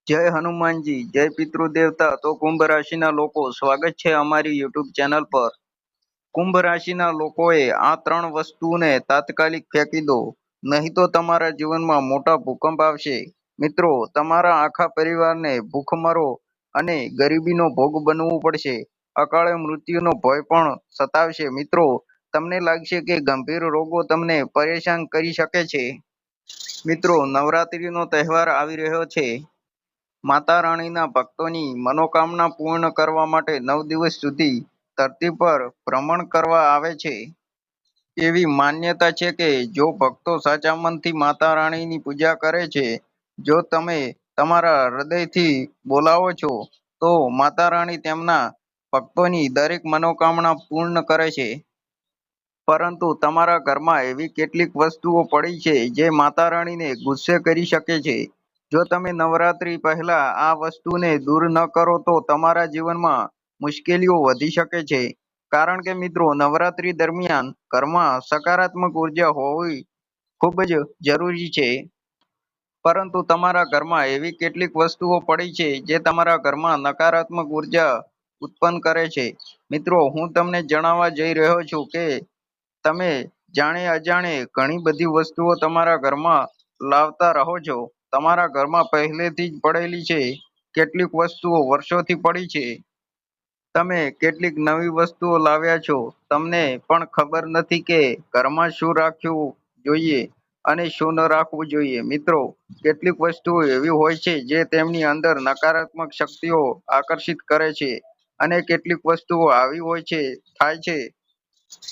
જય હનુમાનજી, જય પિતૃદેવતા. તો કુંભ રાશિના લોકો, સ્વાગત છે અમારી યુટ્યુબ ચેનલ પર. કુંભ રાશિના લોકોએ આ ત્રણ વસ્તુને તાત્કાલિક ફેંકી દો, નહીં તો તમારા જીવનમાં મોટા ભૂકંપ આવશે. મિત્રો, તમારા આખા પરિવારને ભૂખમરો અને ગરીબીનો ભોગ બનવું પડશે. અકાળે મૃત્યુનો ભય પણ સતાવશે. મિત્રો, તમને લાગશે કે ગંભીર રોગો તમને પરેશાન કરી શકે છે. મિત્રો, નવરાત્રીનો તહેવાર આવી રહ્યો છે. માતા રાણીના ભક્તોની મનોકામના પૂર્ણ કરવા માટે 9 દિવસ સુધી ધરતી પર ભ્રમણ કરવા આવે છે. એવી માન્યતા છે કે જો ભક્તો સાચા મનથી માતા રાણીની પૂજા કરે છે, જો તમે તમારા હૃદયથી બોલાવો છો, તો માતા રાણી તેમના ભક્તોની દરેક મનોકામના પૂર્ણ કરે છે. પરંતુ તમારા ઘરમાં એવી કેટલીક વસ્તુઓ પડી છે જે માતા રાણીને ગુસ્સે કરી શકે છે. જો તમે નવરાત્રી પહેલા આ વસ્તુને દૂર ન કરો તો તમારા જીવનમાં મુશ્કેલીઓ વધી શકે છે. કારણ કે મિત્રો, નવરાત્રી દરમિયાન ઘરમાં સકારાત્મક ઉર્જા હોવી ખૂબ જ જરૂરી છે. પરંતુ તમારા ઘરમાં એવી કેટલીક વસ્તુઓ પડી છે જે તમારા ઘરમાં નકારાત્મક ઉર્જા ઉત્પન્ન કરે છે. મિત્રો, હું તમને જણાવવા જઈ રહ્યો છું કે તમે જાણે અજાણે ઘણી બધી વસ્તુઓ તમારા ઘરમાં લાવતા રહો છો. તમારા ઘરમાં પહેલેથી જ પડેલી છે કેટલીક વસ્તુઓ વર્ષોથી પડી છે. તમે કેટલીક નવી વસ્તુઓ લાવ્યા છો, તમને પણ ખબર નથી કે ઘરમાં શું રાખવું જોઈએ અને શું ન રાખવું જોઈએ. મિત્રો, કેટલીક વસ્તુઓ એવી હોય છે જે તેમની અંદર નકારાત્મક શક્તિઓ આકર્ષિત કરે છે અને કેટલીક વસ્તુઓ આવી થાય છે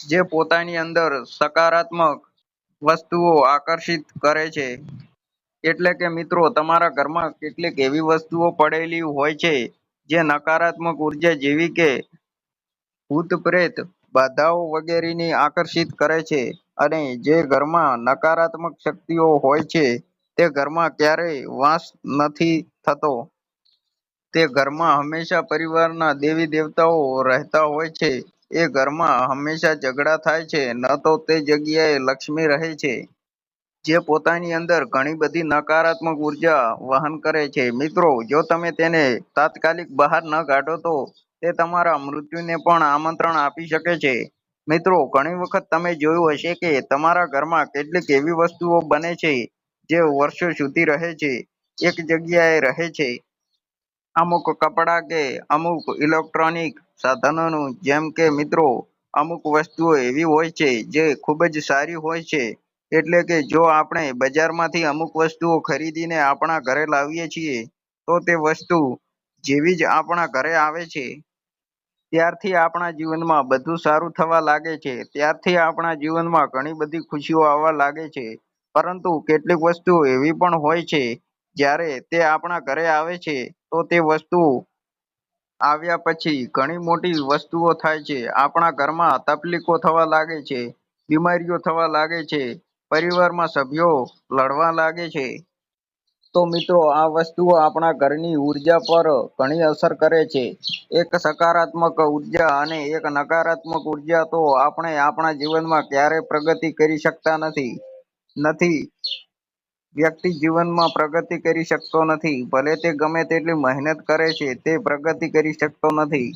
જે પોતાની અંદર સકારાત્મક વસ્તુઓ આકર્ષિત કરે છે. એટલે કે મિત્રો, તમારા ઘરમાં કેટલીક એવી વસ્તુઓ પડેલી હોય છે જે નકારાત્મક ઉર્જા જેવી કે ભૂત પ્રેત, બાધાઓ વગેરેની આકર્ષિત કરે છે. અને જે ઘરમાં નકારાત્મક શક્તિઓ હોય છે તે ઘરમાં ક્યારેય વાસ નથી થતો. તે ઘરમાં હંમેશા પરિવારના દેવી દેવતાઓ રહેતા હોય છે. એ ઘરમાં હંમેશા ઝઘડા થાય છે, ન તો તે જગ્યાએ લક્ષ્મી રહે છે, જે પોતાની અંદર ઘણી બધી નકારાત્મક ઉર્જા વહન કરે છે. મિત્રો, જો તમે તેને તાત્કાલિક બહાર ન કાઢો તો તે તમારા મૃત્યુને પણ આમંત્રણ આપી શકે છે. મિત્રો, ઘણી વખત તમે જોયું હશે કે તમારા ઘરમાં કેટલીક એવી વસ્તુઓ બને છે જે વર્ષો સુધી રહે છે, એક જગ્યાએ રહે છે. અમુક કપડાં કે અમુક ઇલેક્ટ્રોનિક સાધનોનું, જેમ કે મિત્રો, અમુક વસ્તુઓ એવી હોય છે જે ખૂબ જ સારી હોય છે. એટલે કે જો આપણે બજારમાંથી અમુક વસ્તુઓ ખરીદીને આપણા ઘરે લાવીએ છીએ, તો તે વસ્તુ જેવી જ આપણા ઘરે આવે છે ત્યારથી આપણા જીવનમાં બધું સારું થવા લાગે છે. ત્યારથી આપણા જીવનમાં ઘણી બધી ખુશીઓ આવવા લાગે છે. પરંતુ કેટલીક વસ્તુઓ એવી પણ હોય છે, જ્યારે તે આપણા ઘરે આવે છે તો તે વસ્તુ આવ્યા પછી ઘણી મોટી વસ્તુઓ થાય છે. આપણા ઘરમાં તકલીફો થવા લાગે છે, બીમારીઓ થવા લાગે છે, પરિવારમાં સભ્યો લડવા લાગે છે. તો મિત્રો, આ વસ્તુઓ આપણા ઘરની ઉર્જા પર ઘણી અસર કરે છે. એક સકારાત્મક ઉર્જા અને એક નકારાત્મક ઉર્જા તો આપણે આપણા જીવનમાં ક્યારેય પ્રગતિ કરી શકતા નથી. વ્યક્તિ જીવનમાં પ્રગતિ કરી શકતો નથી. ભલે તે ગમે તેટલી મહેનત કરે છે, તે પ્રગતિ કરી શકતો નથી.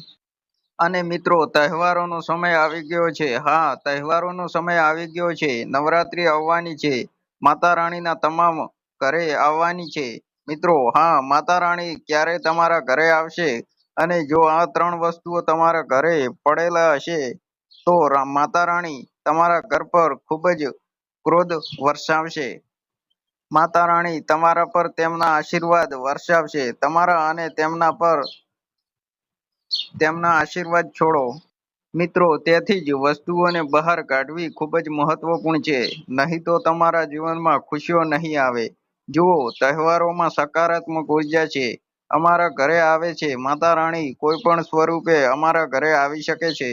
અને મિત્રો, તહેવારોનો સમય આવી ગયો છે. હા, તહેવારોનો સમય આવી ગયો છે. નવરાત્રી આવવાની છે. માતા રાણીના તમામ ઘરે આવવાની છે. મિત્રો, હા, માતા રાણી ક્યારે તમારા ઘરે આવશે અને જો આ ત્રણ વસ્તુઓ તમારા ઘરે પડેલા હશે તો માતા રાણી તમારા ઘર પર ખૂબ જ ક્રોધ વરસાવશે. માતા રાણી તમારા પર તેમના આશીર્વાદ વરસાવશે. તમારા અને તેમના પર તેમના આશીર્વાદ છોડો. મિત્રો, તેથી જ વસ્તુઓને બહાર કાઢવી ખૂબ જ મહત્વપૂર્ણ છે, નહીં તો તમારા જીવનમાં ખુશીઓ નહીં આવે. જુઓ, તહેવારોમાં સકારાત્મક ઉર્જા છે. અમારા ઘરે આવે છે. માતા રાણી કોઈ પણ સ્વરૂપે અમારા ઘરે આવી શકે છે.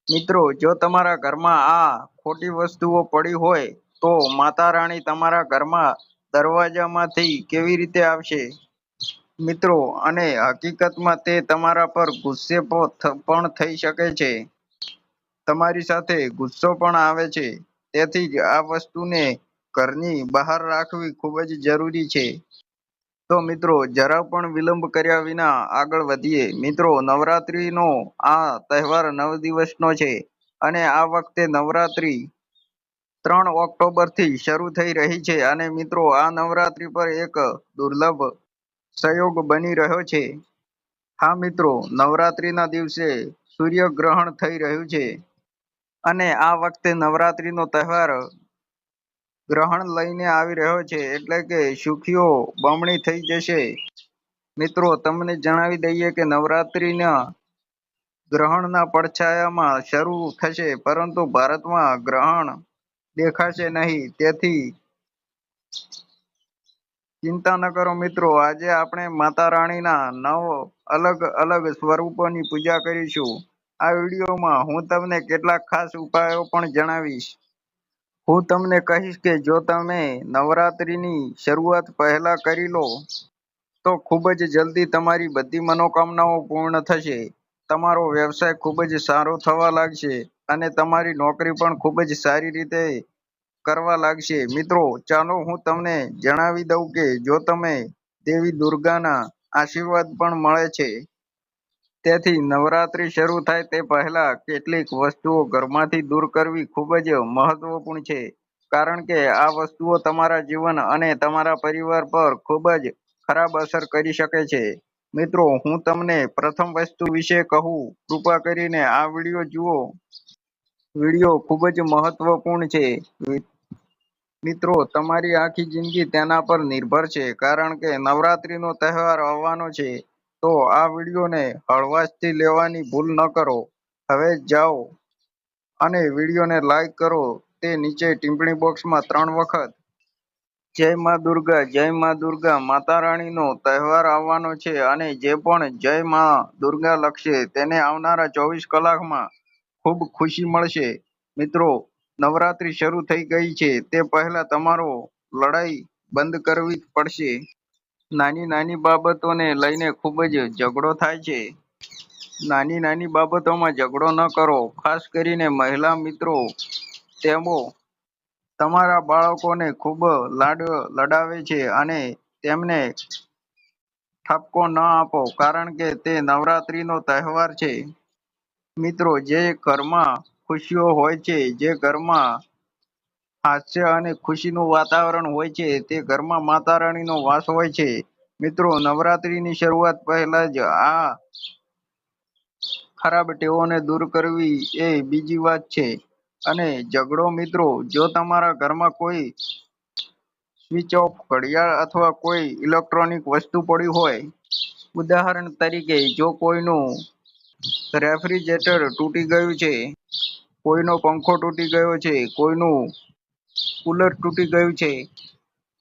મિત્રો, જો તમારા ઘરમાં આ ખોટી વસ્તુઓ પડી હોય તો માતા રાણી તમારા ઘરમાં દરવાજામાંથી કેવી રીતે આવશે? મિત્રો, અને હકીકતમાં તે તમારા પર ગુસ્સે પણ થઈ શકે છે. તમારી સાથે ગુસ્સો પણ આવે છે. તેથી જ આ વસ્તુને ઘરની બહાર રાખવી ખૂબ જ જરૂરી છે. તો મિત્રો જરા પણ વિલંબ કર્યા વિના આગળ વધીએ. મિત્રો નવરાત્રીનો આ તહેવાર 9 દિવસનો છે અને આ વખતે નવરાત્રી 3 ઓક્ટોબરથી શરૂ થઈ રહી છે અને મિત્રો આ નવરાત્રી પર એક દુર્લભ સંયોગ બની રહ્યો છે. હા મિત્રો, નવરાત્રીના દિવસે સૂર્યગ્રહણ થઈ રહ્યું છે અને આ વખતે નવરાત્રીનો તહેવાર ગ્રહણ લઈને આવી રહ્યો છે, એટલે કે સુખીઓ બમણી થઈ જશે. મિત્રો તમને જણાવી દઈએ કે નવરાત્રીના ગ્રહણના પડછાયામાં શરૂ થશે, પરંતુ ભારતમાં ગ્રહણ દેખાશે નહીં, તેથી ચિંતા ન કરો મિત્રો. આજે આપણે માતા રાણીના 9 અલગ અલગ સ્વરૂપોની પૂજા કરીશું. આ વિડીયોમાં હું તમને કેટલાક ખાસ ઉપાયો પણ જણાવીશ. હું તમને કહીશ કે જો તમે નવરાત્રીની શરૂઆત પહેલા કરી લો તો ખૂબ જ જલ્દી તમારી બધી મનોકામનાઓ પૂર્ણ થશે. તમારો વ્યવસાય ખૂબ જ સારો થવા લાગશે અને તમારી નોકરી પણ ખૂબ જ સારી રીતે કરવા લાગશે. મિત્રો ચાલો હું તમને જણાવી દઉં કે જો તમે દેવી દુર્ગાના આશીર્વાદ પણ મળે છે. તેથી નવરાત્રી શરૂ થાય તે પહેલા કેટલીક વસ્તુઓ ઘરમાંથી દૂર કરવી ખૂબ જ મહત્વપૂર્ણ છે, કારણ કે આ વસ્તુઓ તમારા જીવન અને તમારા પરિવાર પર ખૂબ જ ખરાબ અસર કરી શકે છે. મિત્રો હું તમને પ્રથમ વસ્તુ વિશે કહું, કૃપા કરીને આ વિડીયો જુઓ. વિડીયો ખૂબ જ મહત્વપૂર્ણ છે. મિત્રો તમારી આખી જિંદગી તેના પર નિર્ભર છે, કારણ કે નવરાત્રીનો તહેવાર આવવાનો છે. તો આ વિડીયોને હળવાશથી લેવાની ભૂલ ન કરો. હવે જાઓ અને વિડીયોને લાઈક કરો. તે નીચે ટિપ્પણી બોક્સમાં 3 વખત જય માં દુર્ગા, જય માં દુર્ગા, માતા રાણીનો તહેવાર આવવાનો છે અને જે પણ જય માં દુર્ગા લખશે તેને આવનારા 24 કલાકમાં ખૂબ ખુશી મળશે. મિત્રો નવરાત્રી શરૂ થઈ ગઈ છે તે પહેલા તમારો લડાઈ બંધ કરવી પડશે. નાની નાની બાબતોને લઈને ખૂબ જ ઝઘડો થાય છે. નાની નાની બાબતોમાં ઝઘડો ન કરો. ખાસ કરીને મહિલા મિત્રો, તેઓ તમારા બાળકોને ખૂબ લડાવે છે અને તેમને ઠપકો ન આપો, કારણ કે તે નવરાત્રીનો તહેવાર છે. મિત્રો જે ઘરમાં ખુશીઓ હોય છે, જે ઘરમાં હાસ્ય અને ખુશીનું વાતાવરણ હોય છે, તે ઘરમાં માતા રાણીનો વાસ હોય છે. મિત્રો નવરાત્રીની શરૂઆત પહેલા જ આ ખરાબ ટેવોને દૂર કરવી એ બીજી વાત છે. અને ઝઘડો, મિત્રો જો તમારા ઘરમાં કોઈ સ્વિચ ઓફ ઘડિયાળ અથવા કોઈ ઇલેક્ટ્રોનિક વસ્તુ પડી હોય, ઉદાહરણ તરીકે જો કોઈનું રેફ્રિજરેટર તૂટી ગયું છે, કોઈનો પંખો તૂટી ગયો છે, કોઈનું કૂલર તૂટી ગયું છે,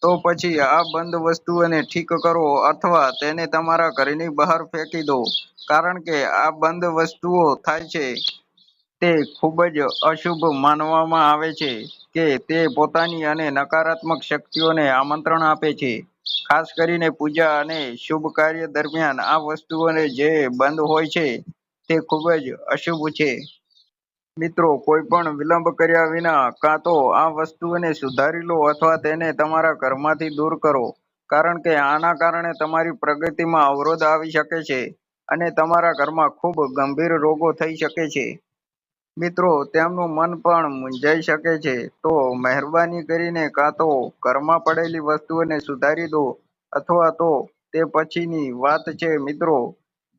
તો પછી આ બંધ વસ્તુઓને ઠીક કરો અથવા તેને તમારા ઘરની બહાર ફેંકી દો, કારણ કે આ બંધ વસ્તુઓ થાય છે તે ખૂબ જ અશુભ માનવામાં આવે છે કે તે પોતાની અને નકારાત્મક શક્તિઓને આમંત્રણ આપે છે. ખાસ કરીને પૂજા અને શુભ કાર્ય દરમિયાન આ વસ્તુઓને જે બંધ હોય છે તે ખૂબ જ અશુભ છે. મિત્રો કોઈ પણ વિલંબ કર્યા વિના કાં તો આ વસ્તુઓને સુધારી લો અથવા તેને તમારા ઘરમાંથી દૂર કરો, કારણ કે આના કારણે તમારી પ્રગતિમાં અવરોધ આવી શકે છે અને તમારા ઘરમાં ખૂબ ગંભીર રોગો થઈ શકે છે. મિત્રો તેમનું મન પણ મૂંઝાઈ શકે છે. તો મહેરબાની કરીને કાં તો ઘરમાં પડેલી વસ્તુઓને સુધારી દો અથવા તો તે પછીની વાત છે. મિત્રો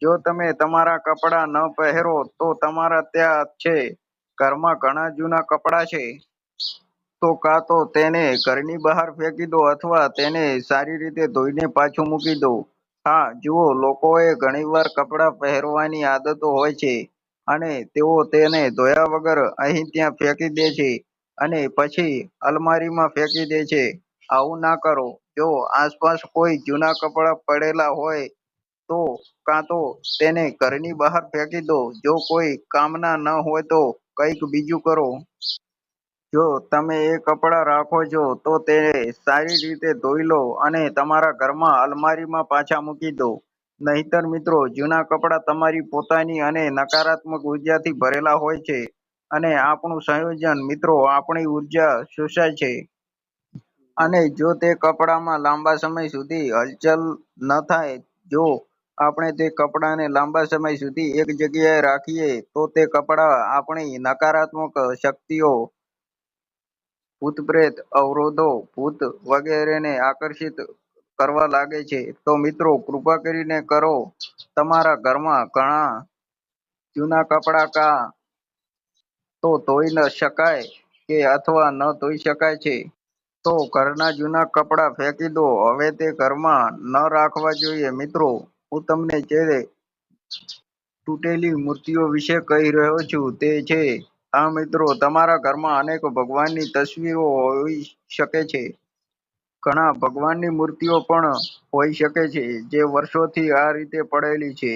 જો તમે તમારા કપડાં ન પહેરો તો તમારા ત્યાં છે ઘરમાં ઘણા જૂના કપડાં છે, તો કાં તો તેને ઘરની બહાર ફેંકી દો અથવા તેને સારી રીતે ધોઈને પાછું મૂકી દો. હા જુઓ, લોકોએ ઘણીવાર કપડાં પહેરવાની આદતો હોય છે અને તેઓ તેને ધોયા વગર અહીં ત્યાં ફેંકી દે છે અને પછી અલમારીમાં ફેંકી દે છે. આવું ના કરો. જો આસપાસ કોઈ જૂના કપડાં પડેલા હોય તો કાં તો તેને ઘરની બહાર ફેંકી દો. જો કોઈ કામના ન હોય તો કંઈક બીજું કરો. જો તમે એ કપડાં રાખો છો તો તેને સારી રીતે ધોઈ લો અને તમારા ઘરમાં અલમારીમાં પાછા મૂકી દો. નહીંતર મિત્રો જૂના કપડાં તમારી પોતાની અને નકારાત્મક ઉર્જાથી ભરેલા હોય છે અને આપણું સંયોજન મિત્રો આપણી ઉર્જા શોષાય છે. અને જો તે કપડામાં લાંબા સમય સુધી હલચલ ન થાય, જો આપણે તે કપડાને લાંબા સમય સુધી એક જગ્યાએ રાખીએ તો તે કપડા આપણી નકારાત્મક શક્તિઓ, ભૂત-પ્રેત, અવરોધો, ભૂત વગેરેને આકર્ષિત કરવા લાગે છે. તો મિત્રો કૃપા કરીને કરો તમારા ઘરમાં ઘણા જૂના કપડા કાં તો ધોઈ ન શકાય કે અથવા ન ધોઈ શકાય છે, તો ઘરના જૂના કપડા ફેંકી દો. હવે તે ઘરમાં ન રાખવા જોઈએ. મિત્રો, હું તમને જે તૂટેલી મૂર્તિઓ વિશે કહી રહ્યો છું તે છે આ. મિત્રો, તમારા ઘરમાં અનેક ભગવાનની તસવીરો હોઈ શકે છે. ઘણા ભગવાનની મૂર્તિઓ પણ હોઈ શકે છે જે વર્ષોથી આ રીતે પડેલી છે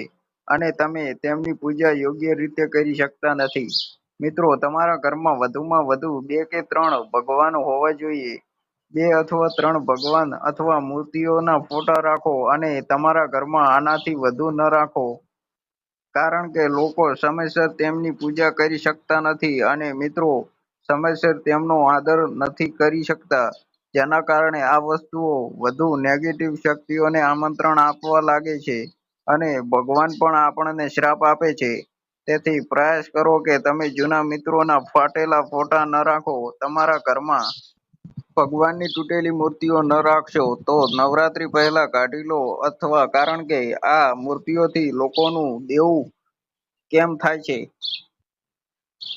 અને તમે તેમની પૂજા યોગ્ય રીતે કરી શકતા નથી. મિત્રો, તમારા ઘરમાં વધુમાં વધુ 2 કે 3 ભગવાન હોવા જોઈએ. 2 અથવા 3 ભગવાન અથવા મૂર્તિઓના ફોટા રાખો અને તમારા ઘરમાં આનાથી વધુ ન રાખો. કારણ કે લોકો સમયસર તેમની પૂજા કરી શકતા નથી અને મિત્રો સમયસર તેમનો આદર નથી કરી શકતા, જેના કારણે આ વસ્તુઓ વધુ નેગેટિવ શક્તિઓને આમંત્રણ આપવા લાગે છે અને ભગવાન પણ આપણને શ્રાપ આપે છે. તેથી પ્રયાસ કરો કે તમે જૂના મિત્રોના ફાટેલા ફોટા ન રાખો. તમારા ઘરમાં ભગવાનની તૂટેલી મૂર્તિઓ ન રાખશો તો નવરાત્રી પહેલા કાઢી લો. અથવા કારણ કે આ મૂર્તિઓથી લોકોનું દેવું કેમ થાય છે,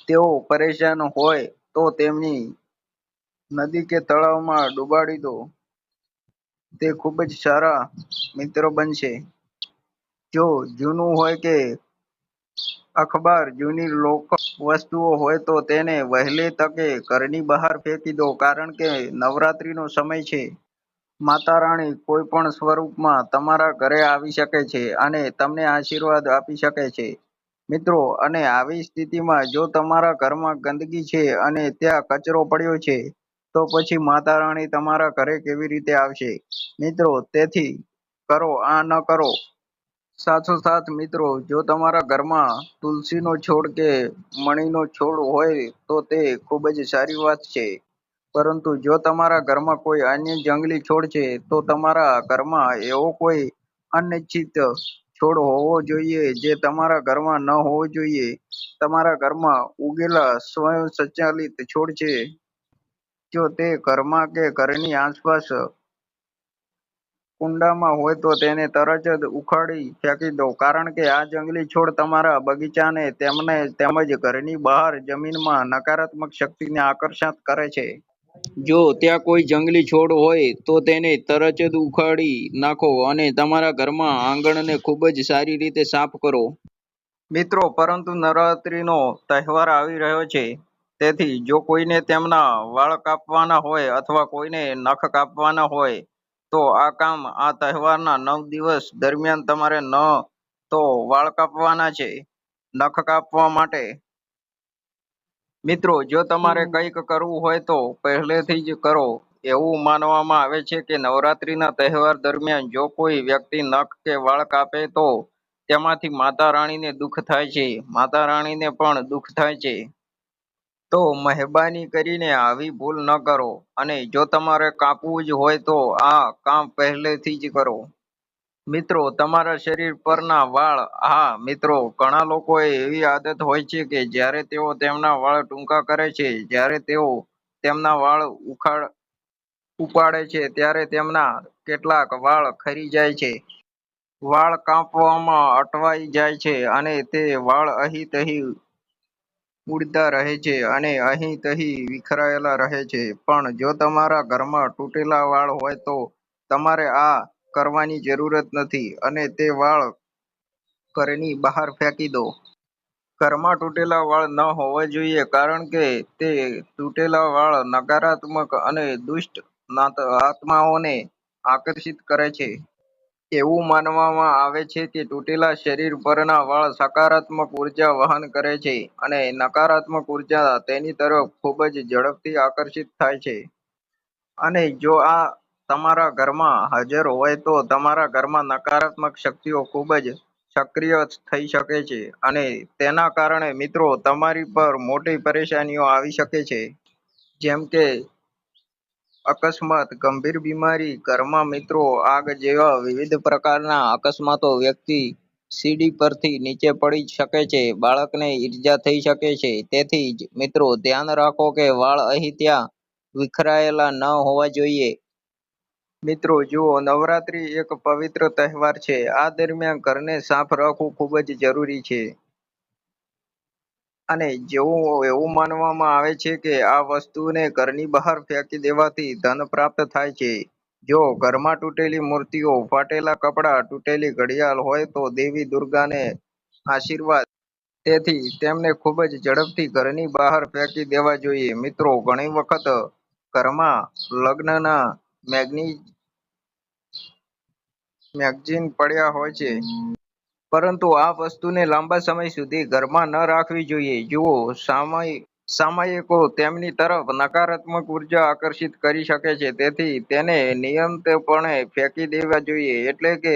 તેઓ પરેશાન હોય તો તેમની નદી કે તળાવમાં ડૂબાડી દો. તે ખૂબ જ સારા મિત્ર બનશે. જો જૂનું હોય કે અખબાર, જૂની લોક વસ્તુઓ હોય તો તેને વહેલી તકે ઘરની બહાર ફેંકી દો. કારણ કે નવરાત્રીનો સમય છે. માતા રાણી કોઈ પણ સ્વરૂપમાં તમારા ઘરે આવી શકે છે અને તમને આશીર્વાદ આપી શકે છે. મિત્રો, અને આવી સ્થિતિમાં જો તમારા ઘરમાં ગંદકી છે અને ત્યાં કચરો પડ્યો છે, તો પછી માતા રાણી તમારા ઘરે કેવી રીતે આવશે? મિત્રો, તેથી કરો આ ન કરો. સાથોસાથ મિત્રો, જો તમારા ઘરમાં તુલસીનો છોડ કે મણીનો છોડ હોય તો તે ખૂબ જ સારી વાત છે. પરંતુ જો તમારા ઘરમાં કોઈ અન્ય જંગલી છોડ છે, તો તમારા ઘરમાં એવો કોઈ અનિચ્છિત છોડ હોવો જોઈએ જે તમારા ઘરમાં ન હોવો જોઈએ. તમારા ઘરમાં ઉગેલા સ્વયંસંચાલિત છોડ છે. જો તે ઘરમાં કે ઘરની આસપાસ કુંડામાં હોય તો તેને તરત જ ઉખાડી ફેંકી દો. કારણ કે આ જંગલી છોડ તમારા બગીચાને તેમજ ઘરની બહાર જમીનમાં નકારાત્મક શક્તિને આકર્ષિત કરે છે. જો ત્યાં કોઈ જંગલી છોડ હોય તો તેને તરત જ ઉખાડી નાખો અને તમારા ઘરમાં આંગણને ખૂબ જ સારી રીતે સાફ કરો. મિત્રો, પરંતુ નવરાત્રીનો તહેવાર આવી રહ્યો છે. તેથી જો કોઈને તેમના વાળ કાપવાના હોય અથવા કોઈને નખ કાપવાના હોય તો આ કામ આ તહેવારના 9 દિવસ દરમિયાન તમારે ન તો વાળ કાપવાના છે, નખ કાપવા માટે. મિત્રો, જો તમારે કંઈક કરવું હોય તો પહેલેથી જ કરો. એવું માનવામાં આવે છે કે નવરાત્રીના તહેવાર દરમિયાન જો કોઈ વ્યક્તિ નખ કે વાળ કાપે તો તેમાંથી માતા રાણીને દુઃખ થાય છે. માતા રાણીને પણ દુઃખ થાય છે. તો મહેરબાની કરીને આવી ભૂલ ન કરો અને જો તમારે કાપવું જ હોય તો આ કામ પહેલેથી જ કરો. મિત્રો, તમારા શરીર પરના વાળ. હા મિત્રો, ઘણા લોકોએ એવી આદત હોય છે કે જ્યારે તેઓ તેમના વાળ ટૂંકા કરે છે, જ્યારે તેઓ તેમના વાળ ઉપાડે છે ત્યારે તેમના કેટલાક વાળ ખરી જાય છે. વાળ કાપવામાં અટવાઈ જાય છે અને તે વાળ અહીં તહીં ઉડતા રહે છે અને અહીં તહીં વિખરાયેલા રહે છે. પણ જો તમારા ઘરમાં તૂટેલા વાળ હોય તો તમારે આ કરવાની જરૂરત નથી અને તે વાળ ઘરની બહાર ફેંકી દો. ઘરમાં તૂટેલા વાળ ન હોવા જોઈએ કારણ કે તે તૂટેલા વાળ નકારાત્મક અને દુષ્ટ આત્માઓને આકર્ષિત કરે છે. એવું માનવામાં આવે છે કે તૂટેલા શરીર પરના વાળ સકારાત્મક ઉર્જા વહન કરે છે અને નકારાત્મક ઉર્જા તેની તરફ ખૂબ જ ઝડપથી આકર્ષિત થાય છે. અને જો આ તમારા ઘરમાં હાજર હોય તો તમારા ઘરમાં નકારાત્મક શક્તિઓ ખૂબ જ સક્રિય થઈ શકે છે અને તેના કારણે મિત્રો તમારી પર મોટી પરેશાનીઓ આવી શકે છે. જેમ કે અકસ્માત, ગંભીર બીમારી, ઘરમાં મિત્રો આગ જેવા વિવિધ પ્રકારના અકસ્માતો વ્યક્તિ સીડી પરથી નીચે પડી શકે છે, બાળકને ઈજા થઈ શકે છે. તેથી જ મિત્રો ધ્યાન રાખો કે વાળ અહીં ત્યાં વિખરાયેલા ન હોવા જોઈએ. મિત્રો જુઓ, નવરાત્રી એક પવિત્ર તહેવાર છે. આ દરમિયાન ઘરને સાફ રાખવું ખૂબ જ જરૂરી છે. અને એવું માનવામાં આવે છે કે આ વસ્તુને ઘરની બહાર ફેંકી દેવાથી ધન પ્રાપ્ત થાય છે. જો ઘરમાં તૂટેલી મૂર્તિઓ, ફાટેલા કપડાં, તૂટેલી ઘડિયાળ હોય તો દેવી દુર્ગાને આશીર્વાદ. તેથી તેમને ખૂબ જ ઝડપથી ઘરની બહાર ફેંકી દેવા જોઈએ. મિત્રો ઘણી વખત ઘરમાં લગ્નના મેગઝીન પડ્યા હોય છે. પરંતુ આ વસ્તુને લાંબા સમય સુધી ઘરમાં ન રાખવી જોઈએ. જુઓ, સામયિકો તેમની તરફ નકારાત્મક ઉર્જા આકર્ષિત કરી શકે છે. તેથી તેને નિયમિતપણે ફેંકી દેવા જોઈએ. એટલે કે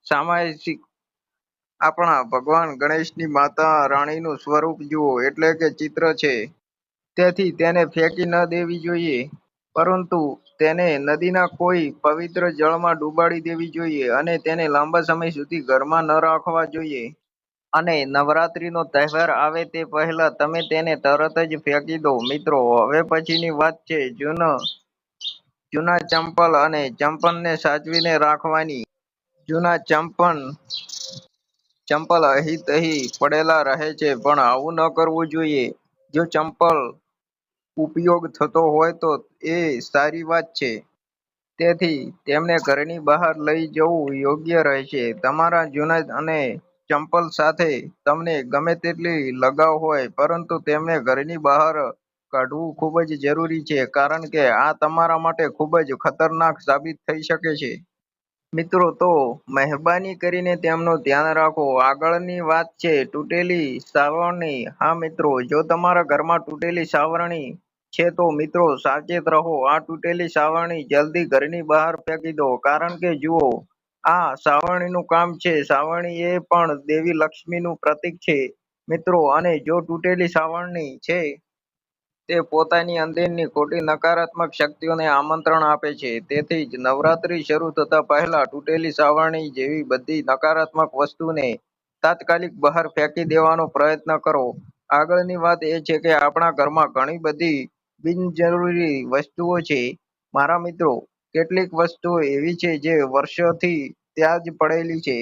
સામયિક આપણા ભગવાન ગણેશની માતા રાણીનું સ્વરૂપ જુઓ, એટલે કે ચિત્ર છે. તેથી તેને ફેંકી ન દેવી જોઈએ, પરંતુ તેને નદીના કોઈ પવિત્ર જળમાં ડૂબાડી દેવી જોઈએ અને તેને લાંબા સમય સુધી ઘરમાં ન રાખવા જોઈએ. અને નવરાત્રીનો તહેવાર આવે તે પહેલા તમે તેને તરત જ ફેંકી દો. મિત્રો હવે પછીની વાત છે જૂના ચંપલ અને ચંપલને સાચવીને રાખવાની. જૂના ચંપલ અહીં તહીં પડેલા રહે છે, પણ આવું ન કરવું જોઈએ. જો ચંપલ ઉપયોગ થતો હોય તો એ સારી વાત છે. તેથી તેમને ઘરની બહાર લઈ જવું યોગ્ય રહેશે. તમારા જૂના અને ચંપલ સાથે તમને ગમે તેટલી લગાવ હોય, પરંતુ તેમને ઘરની બહાર કાઢવું ખૂબ જ જરૂરી છે, કારણ કે આ તમારા માટે ખૂબ જ ખતરનાક સાબિત થઈ શકે છે. મિત્રો તો મહેરબાની કરીને તેમનું ધ્યાન રાખો. આગળની વાત છે તૂટેલી સાવરણી. હા મિત્રો, જો તમારા ઘરમાં તૂટેલી સાવરણી છે તો મિત્રો સાવચેત રહો. આ તૂટેલી સાવરણી જલ્દી ઘરની બહાર ફેંકી દો, કારણ કે જુઓ, આ સાવરણીનું કામ છે. સાવરણી એ પણ દેવી લક્ષ્મીનું પ્રતીક છે મિત્રો, અને જો તૂટેલી સાવરણી છે તે પોતાની અંદરની ખોટી નકારાત્મક શક્તિઓને આમંત્રણ આપે છે. તેથી જ નવરાત્રી શરૂ થતા પહેલા તૂટેલી સાવરણી જેવી બધી નકારાત્મક વસ્તુને તાત્કાલિક બહાર ફેંકી દેવાનો પ્રયત્ન કરો. આગળની વાત એ છે કે આપણા ઘરમાં ઘણી બધી બિનજરૂરી વસ્તુઓ છે. મારા મિત્રો, કેટલીક વસ્તુઓ એવી છે જે વર્ષોથી ત્યાં જ પડેલી છે.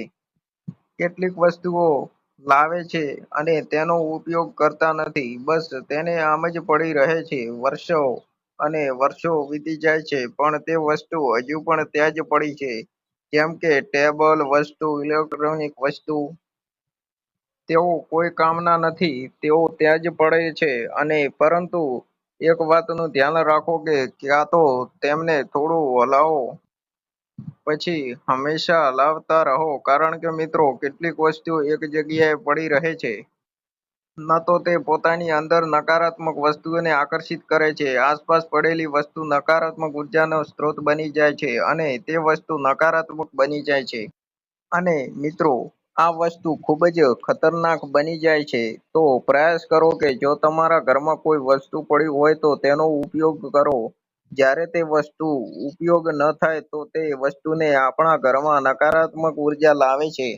કેટલીક વસ્તુઓ લાવે છે અને તેનો ઉપયોગ કરતા નથી. બસ તેને આમ જ પડી રહે છે. વર્ષો અને વર્ષો વીતી જાય છે, પણ તે વસ્તુ હજુ પણ ત્યાં જ પડી છે. જેમ કે ટેબલ, વસ્તુ, ઇલેક્ટ્રોનિક વસ્તુ. તેઓ કોઈ કામના નથી. તેઓ ત્યાં જ પડે છે. અને પરંતુ એક વાતનું ધ્યાન રાખો કે ક્યાં તો તેમને થોડું હલાવો, પછી હંમેશા હલાવતા રહો, કારણ કે મિત્રો કેટલીક વસ્તુઓ એક જગ્યાએ પડી રહે છે ન તો તે પોતાની અંદર નકારાત્મક વસ્તુઓને આકર્ષિત કરે છે. આસપાસ પડેલી વસ્તુ નકારાત્મક ઉર્જાનો સ્ત્રોત બની જાય છે અને તે વસ્તુ નકારાત્મક બની જાય છે. અને મિત્રો આ વસ્તુ ખૂબ જ ખતરનાક બની જાય છે. તો પ્રયાસ કરો કે જો તમારા ઘરમાં કોઈ વસ્તુ પડી હોય તો તેનો ઉપયોગ કરો. જ્યારે તે વસ્તુ ઉપયોગ ન થાય તો તે વસ્તુને આપણા ઘરમાં નકારાત્મક ઉર્જા લાવે છે.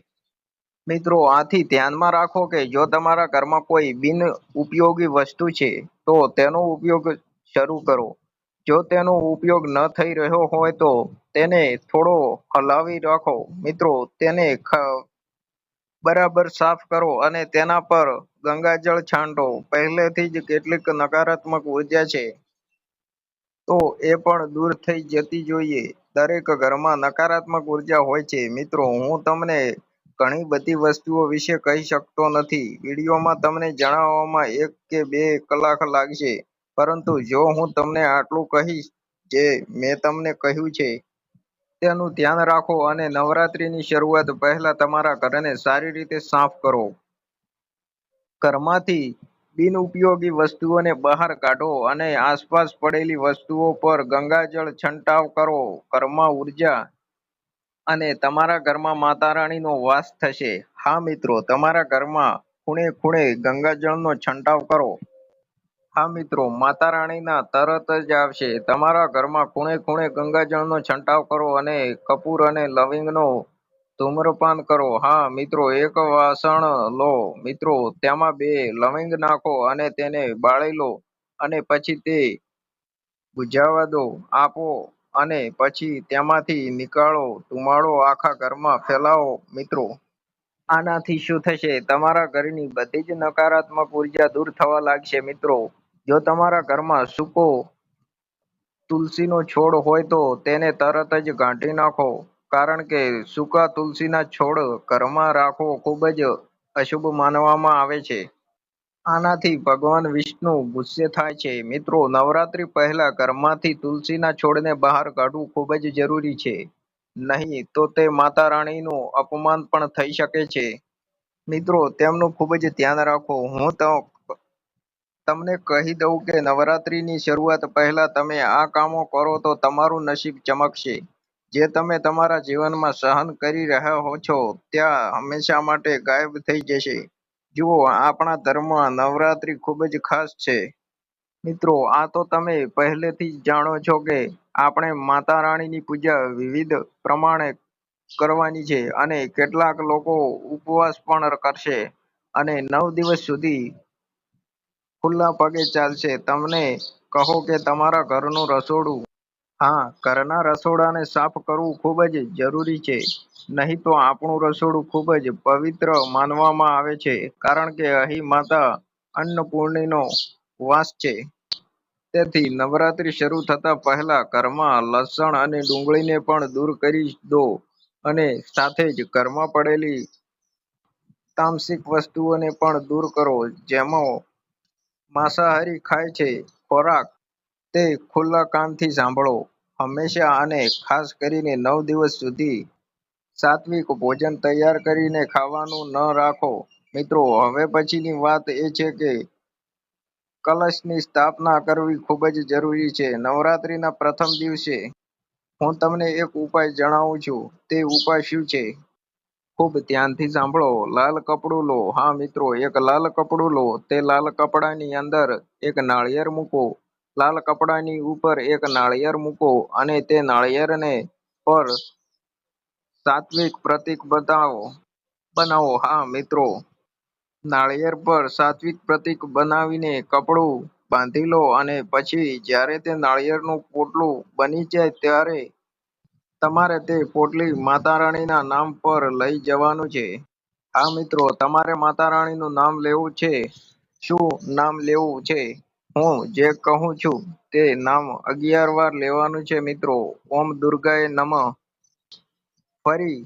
મિત્રો આથી ધ્યાનમાં રાખો કે જો તમારા ઘરમાં કોઈ બિન ઉપયોગી વસ્તુ છે તો તેનો ઉપયોગ શરૂ કરો. જો તેનો ઉપયોગ ન થઈ રહ્યો હોય તો તેને થોડો હલાવી રાખો. મિત્રો તેને બરાબર સાફ કરો અને તેના પર ગંગાજળ છાંટો. પહેલેથી જ કેટલીક નકારાત્મક ઉર્જા છે તો એ પણ દૂર થઈ જતી જોઈએ. દરેક ઘરમાં નકારાત્મક ઉર્જા હોય છે. મિત્રો હું તમને ઘણી બધી વસ્તુઓ વિશે કહી શકતો નથી. વિડીયોમાં તમને જણાવવામાં 1 કે 2 કલાક લાગશે, પરંતુ જો હું તમને આટલું કહીશ જે મેં તમને કહ્યું છે તેનું ધ્યાન રાખો અને નવરાત્રીની શરૂઆત પહેલા તમારા ઘરને સારી રીતે સાફ કરો. ઘરમાંથી બિનઉપયોગી વસ્તુઓને બહાર કાઢો અને આસપાસ પડેલી વસ્તુઓ પર ગંગાજળ છંટકાવ કરો. ઘરમાં ઉર્જા અને તમારા ઘરમાં માતા રાણીનો વાસ થશે. હા મિત્રો, તમારા ઘરમાં ખૂણે ખૂણે ગંગાજળનો છંટકાવ કરો. હા મિત્રો, માતા રાણીના તરત જ આવશે. તમારા ઘરમાં ખૂણે ખૂણે ગંગાજળનો છંટકાવ કરો અને કપૂર અને લવિંગનો ધૂમ્રપાન કરો. હા મિત્રો, એક વાસણ લો મિત્રો, તેમાં 2 લવિંગ નાખો અને તેને બાળી લો અને પછી તે બુઝાવા દો આપો અને પછી તેમાંથી નીકળો ધુમાડો આખા ઘરમાં ફેલાવો મિત્રો. આનાથી શું થશે? તમારા ઘરની બધી જ નકારાત્મક ઉર્જા દૂર થવા લાગશે મિત્રો. જો તમારા ઘરમાં સૂકો તુલસીનો છોડ હોય તો તેને તરત જ કાઢી નાખો, કારણ કે સૂકા તુલસીના છોડ ઘરમાં રાખવો ખૂબ જ અશુભ માનવામાં આવે છે. આનાથી ભગવાન વિષ્ણુ ગુસ્સે થાય છે. મિત્રો, નવરાત્રી પહેલા ઘરમાંથી તુલસીના છોડને બહાર કાઢવું ખૂબ જ જરૂરી છે. નહીં તો તે માતા રાણીનું અપમાન પણ થઈ શકે છે. મિત્રો, તેમનું ખૂબ જ ધ્યાન રાખો. હું તમને કહી દઉં કે નવરાત્રીની શરૂઆત પહેલા તમે આ કામો કરો તો તમારું નસીબ ચમકશે. જે તમે તમારા જીવનમાં સહન કરી રહ્યા છો ત્યાં હંમેશા માટે ગાયબ થઈ જશે. જુઓ, આપણા ધર્મમાં નવરાત્રી ખૂબ જ ખાસ છે. મિત્રો, આ તો તમે પહેલેથી જ જાણો છો કે આપણે માતા રાણીની પૂજા વિવિધ પ્રમાણે કરવાની છે અને કેટલાક લોકો ઉપવાસ પણ કરશે અને 9 દિવસ સુધી ખુલ્લા પગે ચાલશે. તમને કહો કે તમારા ઘરનું રસોડું, હા, ઘરના રસોડાને સાફ કરવું ખૂબ જ જરૂરી છે. નહીં તો આપણું રસોડું ખૂબ જ પવિત્ર માનવામાં આવે છે, કારણ કે અહીં માતા અન્નપૂર્ણાનો વાસ છે. તેથી નવરાત્રી શરૂ થતા પહેલા ઘરમાં લસણ અને ડુંગળીને પણ દૂર કરી દો અને સાથે જ ઘરમાં પડેલી તામસિક વસ્તુઓને પણ દૂર કરો. જેમાં માંસાહારી ખાય છે ખોરાક, તે ખુલ્લા કાનથી સાંભળો. હંમેશા અને ખાસ કરીને 9 દિવસ સુધી સાત્વિક ભોજન તૈયાર કરીને ખાવાનું ન રાખો. મિત્રો, હવે પછીની વાત એ છે કે કલશની સ્થાપના કરવી ખૂબ જ જરૂરી છે. નવરાત્રીના પ્રથમ દિવસે હું તમને એક ઉપાય જણાવું છું. તે ઉપાય શું છે? ખૂબ ધ્યાનથી સાંભળો. લાલ કપડું લો. હા મિત્રો, એક લાલ કપડું લો. તે લાલ કપડાની અંદર એક નાળિયેર મૂકો. લાલ કપડાની ઉપર એક નાળિયેર મૂકો અને તે નાળિયેરને પર સાત્વિક પ્રતીક બનાવો. હા મિત્રો, નાળિયેર પર સાત્વિક પ્રતીક બનાવીને કપડું બાંધી લો અને પછી જ્યારે તે નાળિયેરનું પોટલું બની જાય ત્યારે તમારે તે પોટલી માતા રાણીના નામ પર લઈ જવાનું છે. હા મિત્રો, તમારે માતા રાણીનું નામ લેવું છે. શું નામ લેવું છે? હું જે કહું છું તે નામ 11 વાર લેવાનું છે મિત્રો. ઓમ દુર્ગાય નમઃ. ફરી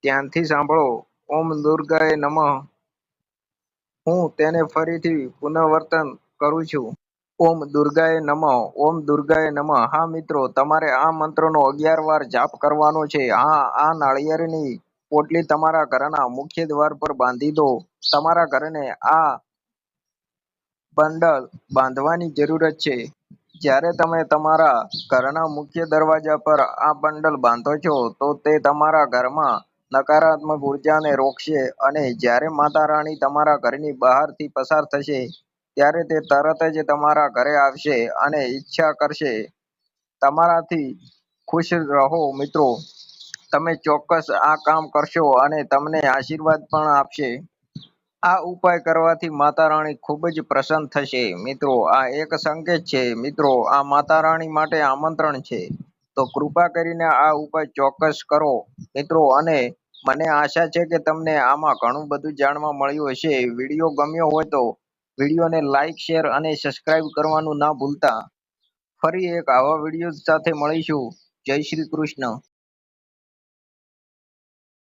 ધ્યાનથી સાંભળો. ઓમ દુર્ગાય નમઃ. હું તેને ફરીથી પુનરાવર્તન કરું છું. ઓમ દુર્ગાય નમઃ. ઓમ દુર્ગાય નમઃ. હા મિત્રો, તમારે આ મંત્રનો 11 વાર જાપ કરવાનો છે. હા, આ નાળિયેરની પોટલી તમારા ઘરના મુખ્ય દ્વાર પર બાંધી દો. તમારા ઘરને આ બંડલ બાંધવાની જરૂરત છે. જ્યારે તમે તમારા ઘરના મુખ્ય દરવાજા પર આ બંડલ બાંધો છો તો તે તમારા ઘરમાં નકારાત્મક ઉર્જાને રોકશે અને જ્યારે માતા રાણી તમારા ઘરની બહારથી પસાર થશે ત્યારે તે તરત જ તમારા ઘરે આવશે અને ઈચ્છા કરશે તમારાથી ખુશ રહો. મિત્રો, તમે ચોક્કસ આ કામ કરશો અને તમને આશીર્વાદ પણ આપશે. આ ઉપાય કરવાથી માતા રાણી ખૂબ જ પ્રસન્ન થશે. મિત્રો, આ એક સંકેત છે. મિત્રો, આ માતા રાણી માટે આમંત્રણ છે. તો કૃપા કરીને આ ઉપાય ચોક્કસ કરો મિત્રો. અને મને આશા છે કે તમને આમાં ઘણું બધું જાણવા મળ્યું હશે. વિડીયો ગમ્યો હોય તો વિડીયોને લાઈક, શેર અને સબસ્ક્રાઇબ કરવાનું ના ભૂલતા. ફરી એક આવા વિડીયો સાથે મળીશું. જય શ્રી કૃષ્ણ.